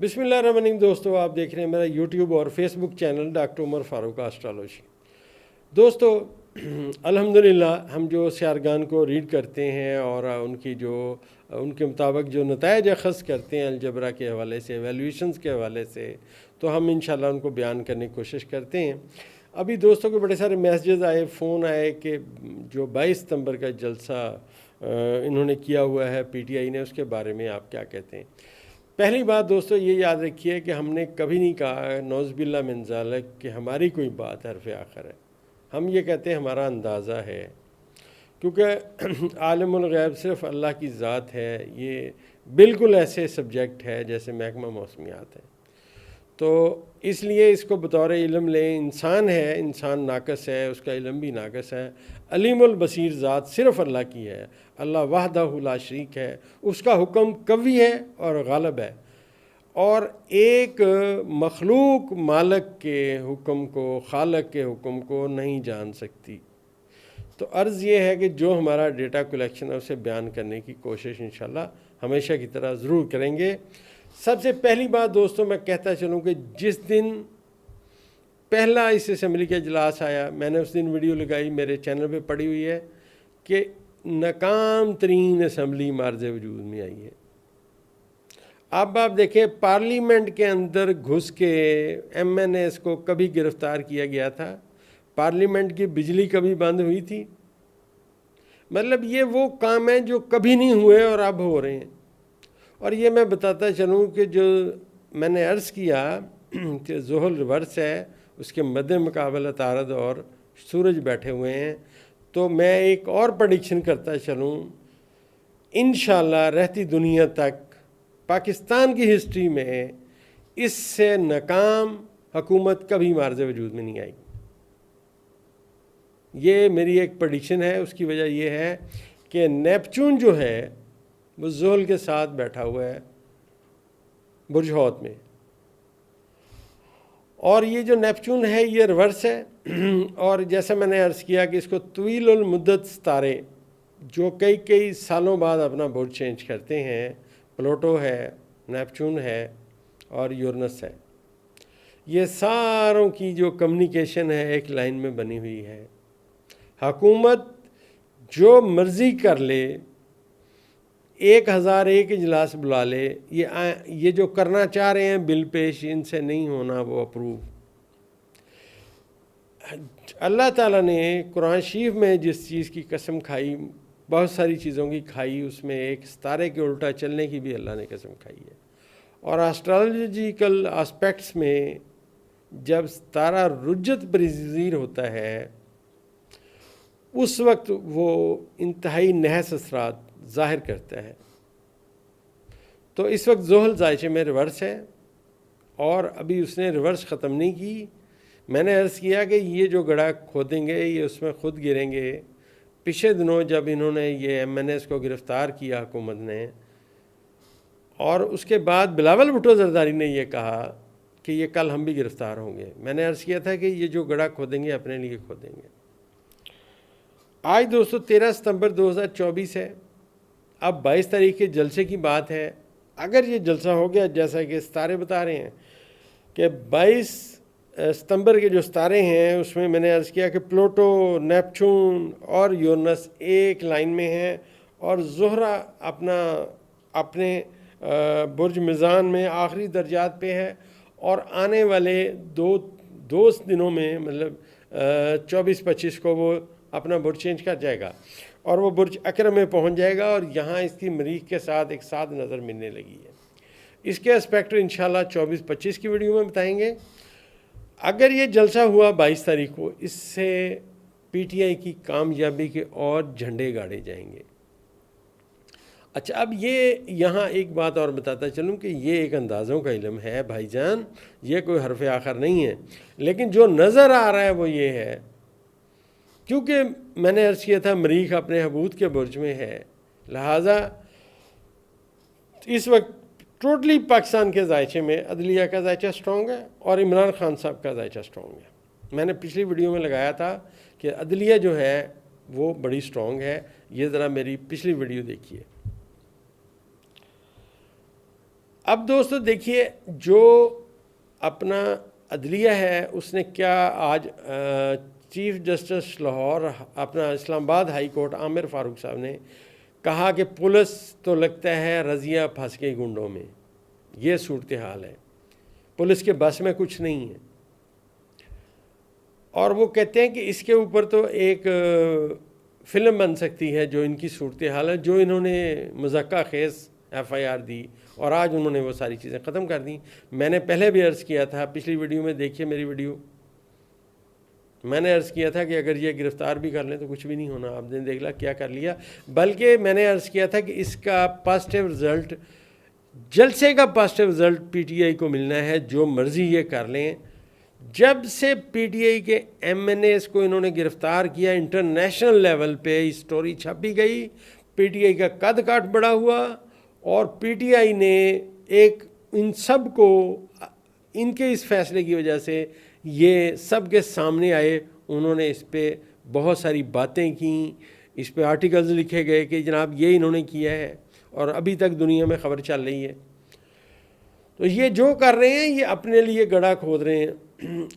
بسم اللہ الرحمن الرحیم دوستو، آپ دیکھ رہے ہیں میرا یوٹیوب اور فیس بک چینل ڈاکٹر عمر فاروق اسٹرالوجی۔ دوستو الحمدللہ ہم جو سیارگان کو ریڈ کرتے ہیں اور ان کے مطابق جو نتائج اخذ کرتے ہیں الجبرا کے حوالے سے، ایویلیویشنز کے حوالے سے، تو ہم انشاءاللہ ان کو بیان کرنے کی کوشش کرتے ہیں۔ ابھی دوستوں کو بڑے سارے میسیجز آئے، فون آئے کہ جو 22 ستمبر کا جلسہ انہوں نے کیا ہوا ہے پی ٹی آئی نے، اس کے بارے میں آپ کیا کہتے ہیں؟ پہلی بات دوستو یہ یاد رکھیے کہ ہم نے کبھی نہیں کہا نعوذ باللہ من ذالک کہ ہماری کوئی بات حرف آخر ہے۔ ہم یہ کہتے ہیں ہمارا اندازہ ہے، کیونکہ عالم الغیب صرف اللہ کی ذات ہے۔ یہ بالکل ایسے سبجیکٹ ہے جیسے محکمہ موسمیات ہے، تو اس لیے اس کو بطور علم لیں۔ انسان ہے، انسان ناقص ہے، اس کا علم بھی ناقص ہے۔ علیم البصیر ذات صرف اللہ کی ہے، اللہ وحدہ لا شریک ہے، اس کا حکم قوی ہے اور غالب ہے، اور ایک مخلوق مالک کے حکم کو، خالق کے حکم کو نہیں جان سکتی۔ تو عرض یہ ہے کہ جو ہمارا ڈیٹا کلیکشن ہے اسے بیان کرنے کی کوشش انشاءاللہ ہمیشہ کی طرح ضرور کریں گے۔ سب سے پہلی بات دوستوں میں کہتا چلوں کہ جس دن پہلا اس اسمبلی کا اجلاس آیا، میں نے اس دن ویڈیو لگائی، میرے چینل پہ پڑی ہوئی ہے کہ ناکام ترین اسمبلی مارز وجود میں آئی ہے۔ اب آپ دیکھیں پارلیمنٹ کے اندر گھس کے ایم این ایس کو کبھی گرفتار کیا گیا تھا، پارلیمنٹ کی بجلی کبھی بند ہوئی تھی، مطلب یہ وہ کام ہیں جو کبھی نہیں ہوئے اور اب ہو رہے ہیں۔ اور یہ میں بتاتا چلوں کہ جو میں نے عرض کیا کہ زحل ریورس ہے، اس کے مد مقابل عطارد اور سورج بیٹھے ہوئے ہیں، تو میں ایک اور پریڈکشن کرتا چلوں، انشاءاللہ رہتی دنیا تک پاکستان کی ہسٹری میں اس سے ناکام حکومت کبھی مارز وجود میں نہیں آئی۔ یہ میری ایک پریڈکشن ہے۔ اس کی وجہ یہ ہے کہ نیپچون جو ہے وہ زحل کے ساتھ بیٹھا ہوا ہے برج حوت میں، اور یہ جو نیپچون ہے یہ ریورس ہے، اور جیسا میں نے عرض کیا کہ اس کو طویل المدت ستارے جو کئی سالوں بعد اپنا برج چینج کرتے ہیں، پلوٹو ہے، نیپچون ہے اور یورنس ہے، یہ ساروں کی جو کمیونیکیشن ہے ایک لائن میں بنی ہوئی ہے۔ حکومت جو مرضی کر لے، 1001 اجلاس بلا لے، یہ جو کرنا چاہ رہے ہیں بل پیش، ان سے نہیں ہونا وہ اپروو۔ اللہ تعالیٰ نے قرآن شریف میں جس چیز کی قسم کھائی، بہت ساری چیزوں کی کھائی، اس میں ایک ستارے کے الٹا چلنے کی بھی اللہ نے قسم کھائی ہے۔ اور اسٹرالوجیکل آسپیکٹس میں جب ستارہ رجت پذیر ہوتا ہے اس وقت وہ انتہائی نحس اثرات ظاہر کرتا ہے۔ تو اس وقت زحل زائچے میں ریورس ہے، اور ابھی اس نے ریورس ختم نہیں کی۔ میں نے عرض کیا کہ یہ جو گڑھا کھودیں گے یہ اس میں خود گریں گے۔ پچھلے دنوں جب انہوں نے یہ ایم این ایس کو گرفتار کیا حکومت نے، اور اس کے بعد بلاول بھٹو زرداری نے یہ کہا کہ یہ کل ہم بھی گرفتار ہوں گے، میں نے عرض کیا تھا کہ یہ جو گڑھا کھودیں گے اپنے لیے کھودیں گے۔ آج دوستو 13 ستمبر 2024 ہے، اب 22 تاریخ کے جلسے کی بات ہے۔ اگر یہ جلسہ ہو گیا جیسا کہ ستارے بتا رہے ہیں کہ 22 ستمبر کے جو ستارے ہیں اس میں نے عرض کیا کہ پلوٹو، نیپچون اور یورنس ایک لائن میں ہیں، اور زہرہ اپنے برج میزان میں آخری درجات پہ ہے، اور آنے والے دو دنوں میں مطلب 24-25 کو وہ اپنا برج چینج کر جائے گا، اور وہ برج اکرم میں پہنچ جائے گا، اور یہاں اس کی مریخ کے ساتھ ایک ساتھ نظر ملنے لگی ہے۔ اس کے اسپیکٹ انشاءاللہ 24-25 کی ویڈیو میں بتائیں گے۔ اگر یہ جلسہ ہوا 22 تاریخ کو، اس سے پی ٹی آئی کی کامیابی کے اور جھنڈے گاڑے جائیں گے۔ اچھا، اب یہاں ایک بات اور بتاتا چلوں کہ یہ ایک اندازوں کا علم ہے بھائی جان، یہ کوئی حرف آخر نہیں ہے، لیکن جو نظر آ رہا ہے وہ یہ ہے، کیونکہ میں نے عرض کیا تھا مریخ اپنے حبوط کے برج میں ہے، لہٰذا اس وقت ٹوٹلی پاکستان کے ذائچے میں عدلیہ کا ذائچہ سٹرونگ ہے اور عمران خان صاحب کا ذائچہ سٹرونگ ہے۔ میں نے پچھلی ویڈیو میں لگایا تھا کہ عدلیہ جو ہے وہ بڑی سٹرونگ ہے، یہ ذرا میری پچھلی ویڈیو دیکھیے۔ اب دوستو دیکھیے جو اپنا عدلیہ ہے اس نے کیا آج چیف جسٹس لاہور اپنا اسلام آباد ہائی کورٹ عامر فاروق صاحب نے کہا کہ پولیس تو لگتا ہے رضیہ پھنس گئی گنڈوں میں. یہ صورتحال ہے, پولیس کے بس میں کچھ نہیں ہے. اور وہ کہتے ہیں کہ اس کے اوپر تو ایک فلم بن سکتی ہے جو ان کی صورتحال ہے, جو انہوں نے مذاکرہ خیز ایف آئی آر دی اور آج انہوں نے وہ ساری چیزیں ختم کر دیں. میں نے پہلے بھی عرض کیا تھا, پچھلی ویڈیو میں دیکھیے میری ویڈیو, میں نے عرض کیا تھا کہ اگر یہ گرفتار بھی کر لیں تو کچھ بھی نہیں ہونا. آپ نے دیکھ لا کیا کر لیا. بلکہ میں نے عرض کیا تھا کہ اس کا پازیٹیو رزلٹ, جلسے کا positive result P T I کو ملنا ہے, جو مرضی یہ کر لیں. جب سے پی ٹی آئی کے ایم این ایز کو انہوں نے گرفتار کیا, انٹرنیشنل لیول پہ اسٹوری چھپی گئی, پی ٹی آئی کا قد کاٹ بڑا ہوا, اور پی ٹی آئی نے ایک ان سب کو ان کے اس فیصلے کی وجہ سے یہ سب کے سامنے آئے. انہوں نے اس پہ بہت ساری باتیں کیں, اس پہ آرٹیکلز لکھے گئے کہ جناب یہ انہوں نے کیا ہے, اور ابھی تک دنیا میں خبر چل رہی ہے. تو یہ جو کر رہے ہیں یہ اپنے لیے گڑھا کھود رہے ہیں.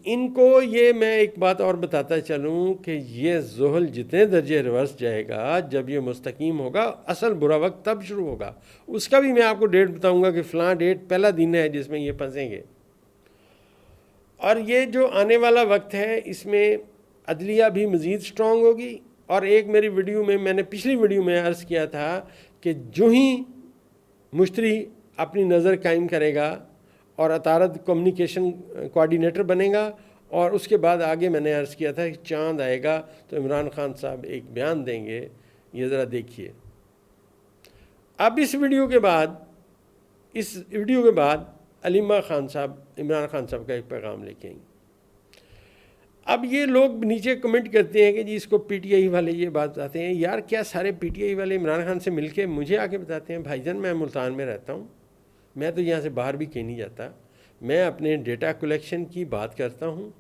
ان کو یہ میں ایک بات اور بتاتا چلوں کہ یہ زحل جتنے درجے ریورس جائے گا, جب یہ مستقیم ہوگا, اصل برا وقت تب شروع ہوگا. اس کا بھی میں آپ کو ڈیٹ بتاؤں گا کہ فلاں ڈیٹ پہلا دن ہے جس میں یہ پھنسیں گے. اور یہ جو آنے والا وقت ہے اس میں عدلیہ بھی مزید سٹرونگ ہوگی. اور ایک میری ویڈیو میں نے پچھلی ویڈیو میں عرض کیا تھا کہ جو ہی مشتری اپنی نظر قائم کرے گا اور اطارد کمیونیکیشن کوآرڈینیٹر بنے گا, اور اس کے بعد آگے میں نے عرض کیا تھا کہ چاند آئے گا تو عمران خان صاحب ایک بیان دیں گے. یہ ذرا دیکھیے. اب اس ویڈیو کے بعد علیمہ خان صاحب عمران خان صاحب کا ایک پیغام لے کے آئیں. اب یہ لوگ نیچے کمنٹ کرتے ہیں کہ جی اس کو پی ٹی آئی والے یہ بات بتاتے ہیں. یار کیا سارے پی ٹی آئی والے عمران خان سے مل کے مجھے آ کے بتاتے ہیں؟ بھائی جان میں ملتان میں رہتا ہوں, میں تو یہاں سے باہر بھی کہیں نہیں جاتا. میں اپنے ڈیٹا کلیکشن کی بات کرتا ہوں.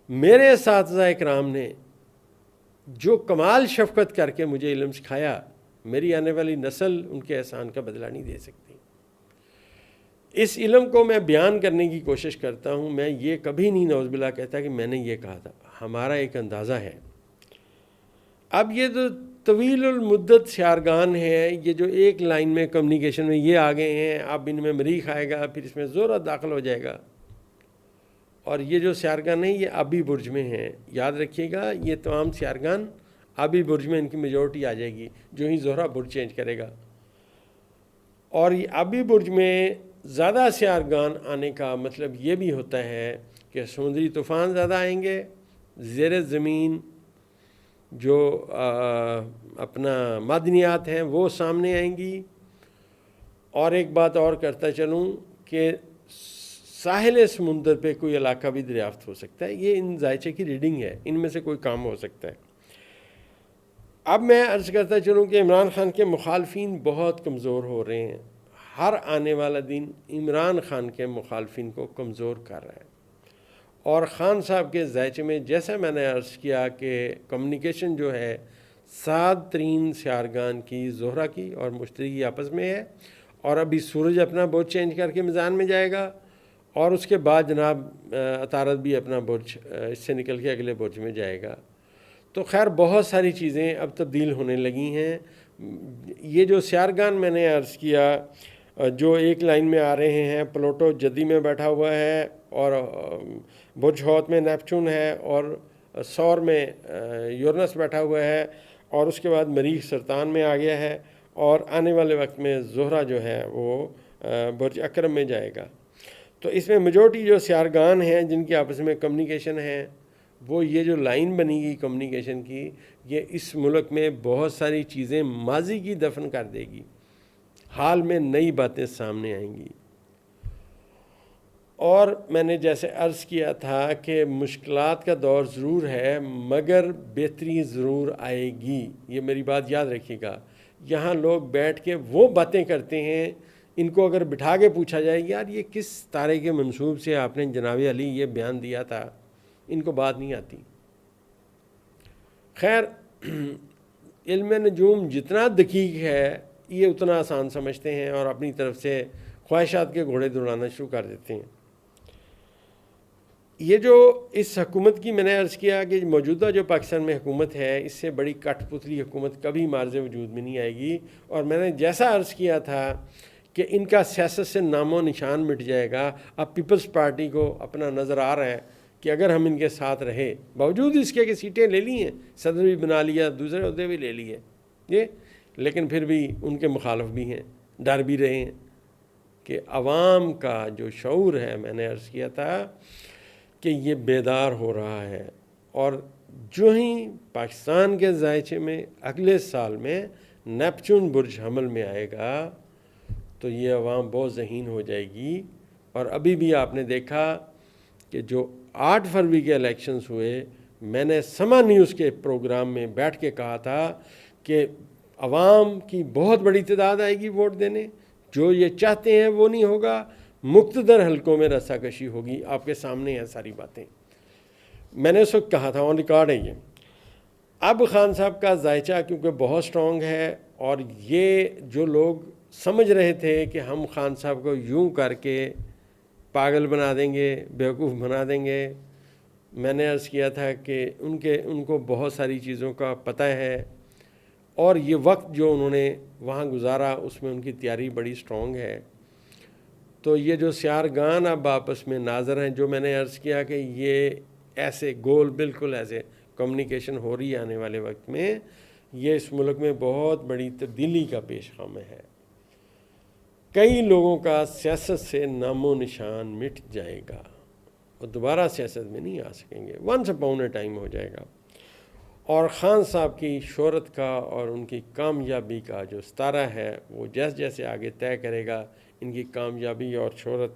میرے اساتذہ اکرام نے جو کمال شفقت کر کے مجھے علم سکھایا, میری آنے والی نسل ان کے احسان کا بدلہ نہیں دے سکتی. اس علم کو میں بیان کرنے کی کوشش کرتا ہوں. میں یہ کبھی نہیں نعوذ باللہ کہتا کہ میں نے یہ کہا تھا. ہمارا ایک اندازہ ہے. اب یہ تو طویل المدت سیارگان ہیں, یہ جو ایک لائن میں کمیونیکیشن میں یہ آ گئے ہیں, اب ان میں مریخ آئے گا, پھر اس میں زورہ داخل ہو جائے گا. اور یہ جو سیارگان ہیں یہ آبی برج میں ہیں. یاد رکھیے گا یہ تمام سیارگان آبی برج میں ان کی میجورٹی آ جائے گی جو ہی زہرہ برج چینج کرے گا. اور یہ آبی برج میں زیادہ سیارگان آنے کا مطلب یہ بھی ہوتا ہے کہ سمندری طوفان زیادہ آئیں گے, زیر زمین جو اپنا معدنیات ہیں وہ سامنے آئیں گی. اور ایک بات اور کرتا چلوں کہ ساحل سمندر پہ کوئی علاقہ بھی دریافت ہو سکتا ہے. یہ ان ذائچے کی ریڈنگ ہے, ان میں سے کوئی کام ہو سکتا ہے. اب میں عرض کرتا چلوں کہ عمران خان کے مخالفین بہت کمزور ہو رہے ہیں. ہر آنے والا دن عمران خان کے مخالفین کو کمزور کر رہا ہے. اور خان صاحب کے ذائچے میں جیسا میں نے عرض کیا کہ کمیونیکیشن جو ہے 7 ترین سیارگان کی, زہرہ کی اور مشتری کی آپس میں ہے. اور ابھی سورج اپنا برج چینج کر کے میزان میں جائے گا, اور اس کے بعد جناب عطارد بھی اپنا برج اس سے نکل کے اگلے برج میں جائے گا. تو خیر بہت ساری چیزیں اب تبدیل ہونے لگی ہیں. یہ جو سیارگان میں نے عرض کیا جو ایک لائن میں آ رہے ہیں, پلوٹو جدی میں بیٹھا ہوا ہے, اور برج حوت میں نیپچون ہے, اور سور میں یورنس بیٹھا ہوا ہے, اور اس کے بعد مریخ سرطان میں آ گیا ہے, اور آنے والے وقت میں زہرہ جو ہے وہ برج اکرم میں جائے گا. تو اس میں میجورٹی جو سیارگان ہیں جن کی آپس میں کمیونیکیشن ہے, وہ یہ جو لائن بنی گی کمیونیکیشن کی, یہ اس ملک میں بہت ساری چیزیں ماضی کی دفن کر دے گی. حال میں نئی باتیں سامنے آئیں گی. اور میں نے جیسے عرض کیا تھا کہ مشکلات کا دور ضرور ہے مگر بہتری ضرور آئے گی. یہ میری بات یاد رکھیے گا. یہاں لوگ بیٹھ کے وہ باتیں کرتے ہیں, ان کو اگر بٹھا کے پوچھا جائے یار یہ کس تارے کے منصوب سے آپ نے جناب علی یہ بیان دیا تھا, ان کو بات نہیں آتی. خیر علم نجوم جتنا دقیق ہے یہ اتنا آسان سمجھتے ہیں اور اپنی طرف سے خواہشات کے گھوڑے دوڑانا شروع کر دیتے ہیں۔ یہ جو اس حکومت کی میں نے عرض کیا کہ موجودہ جو پاکستان میں حکومت ہے، اس سے بڑی کٹ پتلی حکومت کبھی مارز وجود میں نہیں آئے گی، اور میں نے جیسا عرض کیا تھا کہ ان کا سیاست سے نام و نشان مٹ جائے گا۔ اب پیپلز پارٹی کو اپنا نظر آ رہا ہے کہ اگر ہم ان کے ساتھ رہے، باوجود اس کے کہ سیٹیں لے لی ہیں، صدر بھی بنا لیا، دوسرے عہدے بھی لے لیے یہ، لیکن پھر بھی ان کے مخالف بھی ہیں، ڈر بھی رہے ہیں کہ عوام کا جو شعور ہے، میں نے عرض کیا تھا کہ یہ بیدار ہو رہا ہے، اور جو ہی پاکستان کے ذائچے میں اگلے سال میں نیپچون برج حمل میں آئے گا تو یہ عوام بہت ذہین ہو جائے گی۔ اور ابھی بھی آپ نے دیکھا کہ جو 8 فروری کے الیکشنز ہوئے، میں نے سما نیوز کے پروگرام میں بیٹھ کے کہا تھا کہ عوام کی بہت بڑی تعداد آئے گی ووٹ دینے، جو یہ چاہتے ہیں وہ نہیں ہوگا، مقتدر حلقوں میں رسا کشی ہوگی۔ آپ کے سامنے ہیں ساری باتیں، میں نے اس وقت کہا تھا، آن ریکارڈ ہے یہ۔ اب خان صاحب کا ذائچہ کیونکہ بہت سٹرونگ ہے، اور یہ جو لوگ سمجھ رہے تھے کہ ہم خان صاحب کو یوں کر کے پاگل بنا دیں گے، بیوقوف بنا دیں گے، میں نے عرض کیا تھا کہ ان کو بہت ساری چیزوں کا پتہ ہے، اور یہ وقت جو انہوں نے وہاں گزارا اس میں ان کی تیاری بڑی سٹرونگ ہے۔ تو یہ جو سیارگان اب آپس میں ناظر ہیں، جو میں نے عرض کیا کہ یہ ایسے گول بالکل ایسے کمیونیکیشن ہو رہی ہے آنے والے وقت میں، یہ اس ملک میں بہت بڑی تبدیلی کا پیش خام ہے۔ کئی لوگوں کا سیاست سے نام و نشان مٹ جائے گا، وہ دوبارہ سیاست میں نہیں آ سکیں گے، ونس اپون اے ٹائم ہو جائے گا۔ اور خان صاحب کی شہرت کا اور ان کی کامیابی کا جو ستارہ ہے، وہ جیسے جیسے آگے طے کرے گا، ان کی کامیابی اور شہرت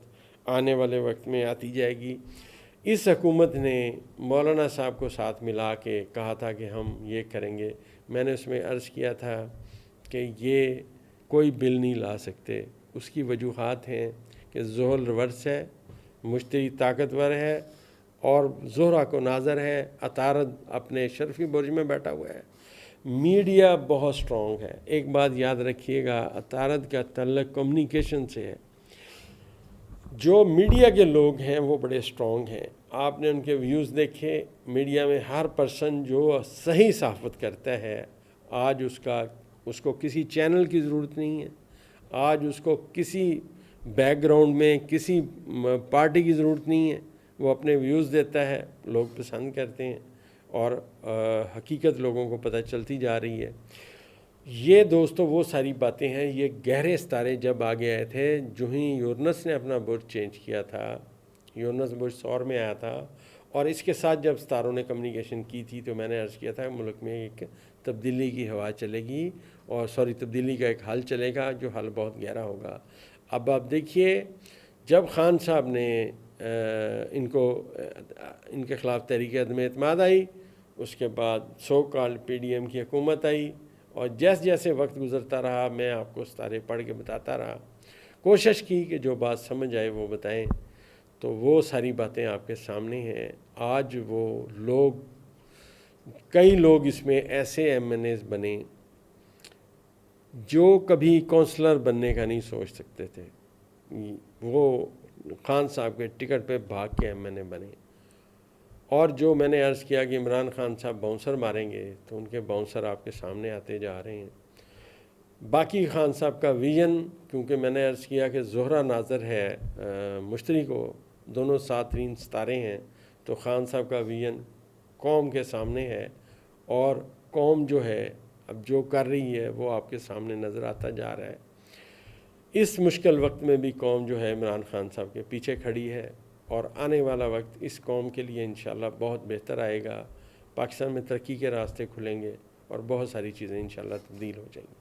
آنے والے وقت میں آتی جائے گی۔ اس حکومت نے مولانا صاحب کو ساتھ ملا کے کہا تھا کہ ہم یہ کریں گے، میں نے اس میں عرض کیا تھا کہ یہ کوئی بل نہیں لا سکتے۔ اس کی وجوہات ہیں کہ زحل ریورس ہے، مشتری طاقتور ہے، اور زہرہ کو ناظر ہے، عطارد اپنے شرفی برج میں بیٹھا ہوا ہے، میڈیا بہت سٹرونگ ہے۔ ایک بات یاد رکھیے گا، عطارد کا تعلق کمیونیکیشن سے ہے، جو میڈیا کے لوگ ہیں وہ بڑے سٹرونگ ہیں۔ آپ نے ان کے ویوز دیکھے، میڈیا میں ہر پرسن جو صحیح صحافت کرتا ہے، آج اس کو کسی چینل کی ضرورت نہیں ہے، آج اس کو کسی بیک گراؤنڈ میں کسی پارٹی کی ضرورت نہیں ہے، وہ اپنے ویوز دیتا ہے، لوگ پسند کرتے ہیں، اور حقیقت لوگوں کو پتہ چلتی جا رہی ہے۔ یہ دوستو وہ ساری باتیں ہیں، یہ گہرے ستارے جب آگے آئے تھے، جو ہی یورنس نے اپنا برج چینج کیا تھا، یورنس برج سور میں آیا تھا، اور اس کے ساتھ جب ستاروں نے کمیونیکیشن کی تھی تو میں نے عرض کیا تھا ملک میں ایک تبدیلی کی ہوا چلے گی، اور تبدیلی کا ایک حل چلے گا، جو حل بہت گہرا ہوگا۔ اب آپ دیکھیے، جب خان صاحب نے ان کے خلاف تحریک عدم اعتماد آئی، اس کے بعد سو کال پی ڈی ایم کی حکومت آئی، اور جیسے جیسے وقت گزرتا رہا میں آپ کو ستارے پڑھ کے بتاتا رہا، کوشش کی کہ جو بات سمجھ آئے وہ بتائیں، تو وہ ساری باتیں آپ کے سامنے ہیں۔ آج وہ لوگ، کئی لوگ اس میں ایسے ایم این ایز بنے جو کبھی کونسلر بننے کا نہیں سوچ سکتے تھے، وہ خان صاحب کے ٹکٹ پہ بھاگ کے ایم این اے بنے۔ اور جو میں نے عرض کیا کہ عمران خان صاحب باؤنسر ماریں گے، تو ان کے باؤنسر آپ کے سامنے آتے جا رہے ہیں۔ باقی خان صاحب کا ویژن، کیونکہ میں نے عرض کیا کہ زہرہ ناظر ہے مشتری کو، دونوں ساترین ستارے ہیں، تو خان صاحب کا ویژن قوم کے سامنے ہے، اور قوم جو ہے اب جو کر رہی ہے وہ آپ کے سامنے نظر آتا جا رہا ہے۔ اس مشکل وقت میں بھی قوم جو ہے عمران خان صاحب کے پیچھے کھڑی ہے، اور آنے والا وقت اس قوم کے لیے انشاءاللہ بہت بہتر آئے گا۔ پاکستان میں ترقی کے راستے کھلیں گے، اور بہت ساری چیزیں انشاءاللہ تبدیل ہو جائیں گی۔